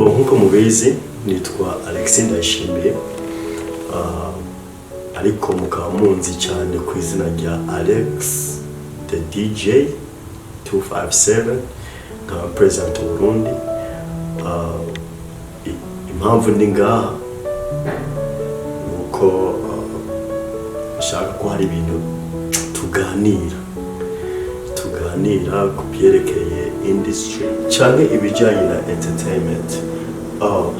nkuko mubizi nitwa Alexis Ndayishimiye, ariko mukaba munzi cyane ku izina rya Alex the DJ 257 nkaba president w'u Burundi. Impamvu ndi ngaha nuko nshaka ko hari ibintu tuganira ku byerekeye industry cyane ibijyanye na entertainment.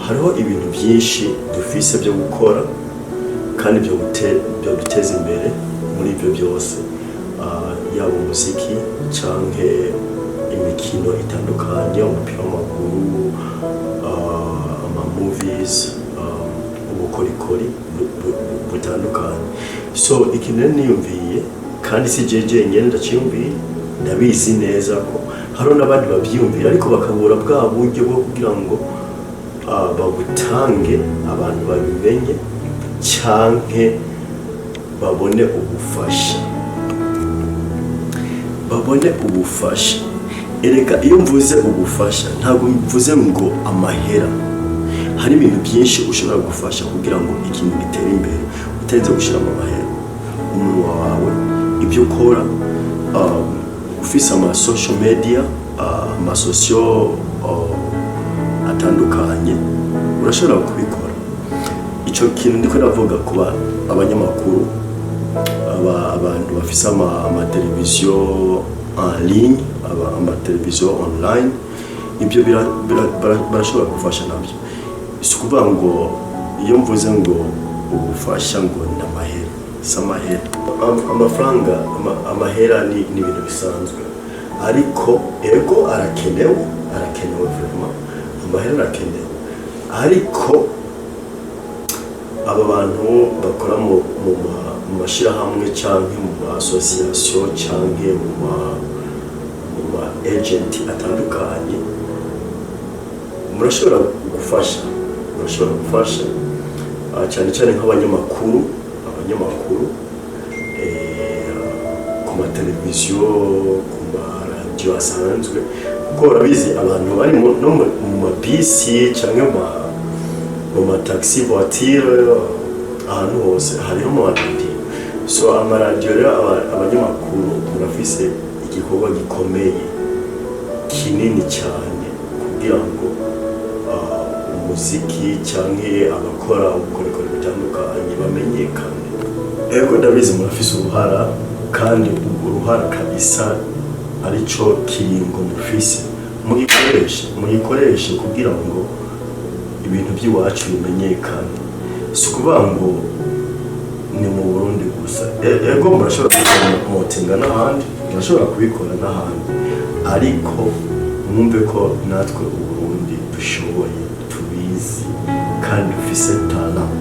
Hariho ibintu byinshi dufise byo gukora kandi byo duteza imbere muri ibyo byose, yaba umuziki cyangwa imikino itandukanye, umupira w'amaguru, movies, ubukorikori butandukanye. So ikintu niyumviye kandi si jeje nyene ndaciyumviye, ndabizi neza ko hari n'abandi babyiyumvira ariko bakabura bwa buryo bwo kugira ngo babutange abantu babimenye cyanke babone ubufasha. Erega iyo mvuze ubufasha ntabwo mvuze ngo amahera. Hari ibintu byinshi ushobora gufasha kugira ngo ikintu gitere imbere utenze gushiramo amahera. Umuntu wawe ibyo ukora, ufise ama social media, ama social atandukanye, urashobora kubikora. Ico kintu ndiko ndavuga kuba abanyamakuru, abantu bafise ama televiziyo en ligne, ama televiziyo online, ibyo barashobora gufasha nabyo. Sikuvuga ngo iyo mvuze ngo ubufasha ngo ndamahera, samahera. Amafaranga, amahera ni ibintu bisanzwe, ariko ego arakenewe vraiment, amahera arakenewe. Ariko aba bantu bakora mu mashirahamwe cyangwa mu association cyangwa mu agent atandukanye, murashobora gufasha cyane nk'abanyamakuru ku mateleviziyo, ku maradiyo asanzwe, kuko urabizi abantu bari no mu mabisi cyangwa mu mataxi voiture, ahantu hose hariho amaradiyo. So amaradiyo rero, abanyamakuru murafise igikorwa gikomeye kinini cyane kugira ngo umuziki cyangwa abakora ubukorikori butandukanye bamenyekane. Ego ndabizi murafise uruhara, kandi uruhara kabisa arico kiringo mufise, muyikoreshe kugira ngo ibintu by'iwacu bimenyekane. Sikuvuga ngo ni mu Burundi gusa. Ego murashobora kumotinga n'ahandi, murashobora kubikora n'ahandi, ariko mwumve ko natwe u Burundi dushoboye, tubizi kandi dufise talent.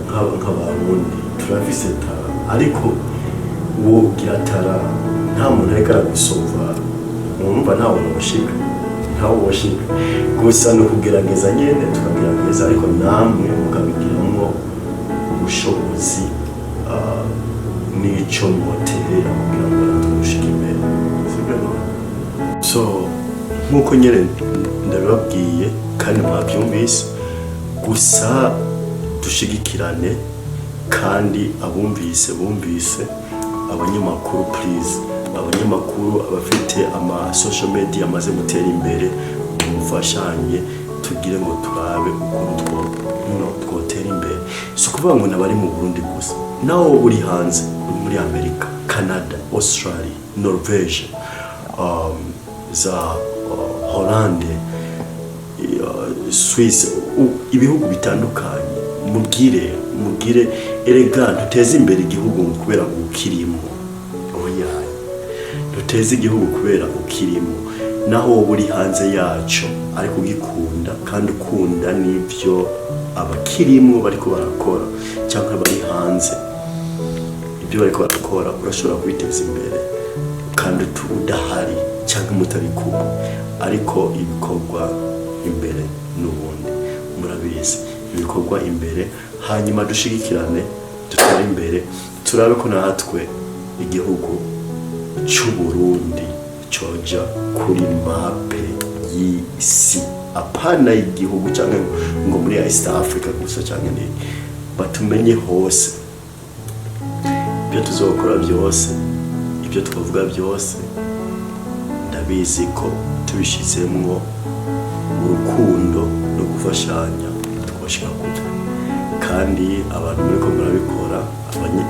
Nk'abarundi turafise talent, ariko uwo ugira talent nta muntu ariko aragusova, mwumva ntawe woshika. Gusa no kugerageza nyene, tukagerageza, ariko namwe mukabigiramo ubushobozi n'ico mwoterera kugira ngo natushike imbere. So nkuko nyene ndababwiye kandi mwabyumvise, gusa dushigikirane, kandi abumvise abanyamakuru, please, abanyamakuru abafite ama social media amaze gutera imbere, mufashanye tugire ngo turabe ukuntu twotera imbere. Si ukuvuga ngo nabari mu Burundi gusa, naho uri hanze, uri muri Amerika, Canada, Australia, Norvège, za Hollande, Swiss, ibihugu bitandukanye, mugire erega duteze imbere igihugu kubera ukirimo. Duteze igihugu kubera ukirimo, naho uri hanze yacu ariko ugikunda, kandi ukunda n'ibyo abakirimo bariko barakora cyangwa bari hanze, ibyo bariko barakora, urashobora kwiteza imbere kandi udahari cyangwa mutari kumwe. Ariko ibikorwa imbere n'ubundi murabizi, ibikorwa imbere, hanyuma dushigikirane, dutere imbere, turabe ko natwe igihugu cy'u Burundi coja kuri mape y'isi. apana igihugu cyangwa ngo muri East Africa gusa cyangwa ni batumenye hose ibyo tuzokora byose ibyo twavuga byose ndabizi ko tubishizemwo urukundo no gufashanya twoshika kure kandi abantu muri ko murabikora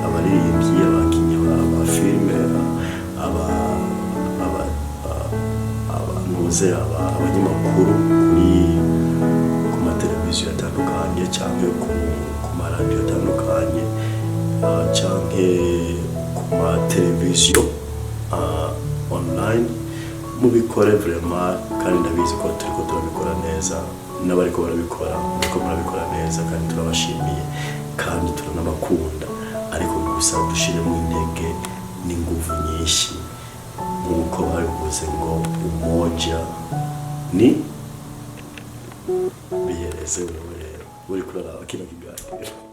abaririmbyi abakinyi aba filme abantuze abanyamakuru kuri ku mateleviziyo atandukanye cyangwa ku maradiyo atandukanye cyangwa ku mateleviziyo online mubikore vraiment kandi ndabizi ko turiko turabikora neza n'abariko barabikora neza kandi turabashimiye kandi turanabakunda ariko gusa dushiremo intege n'inguvu nyinshi nkuko babivuze ngo umoja ni bihereze uri kurara kino kiganiro.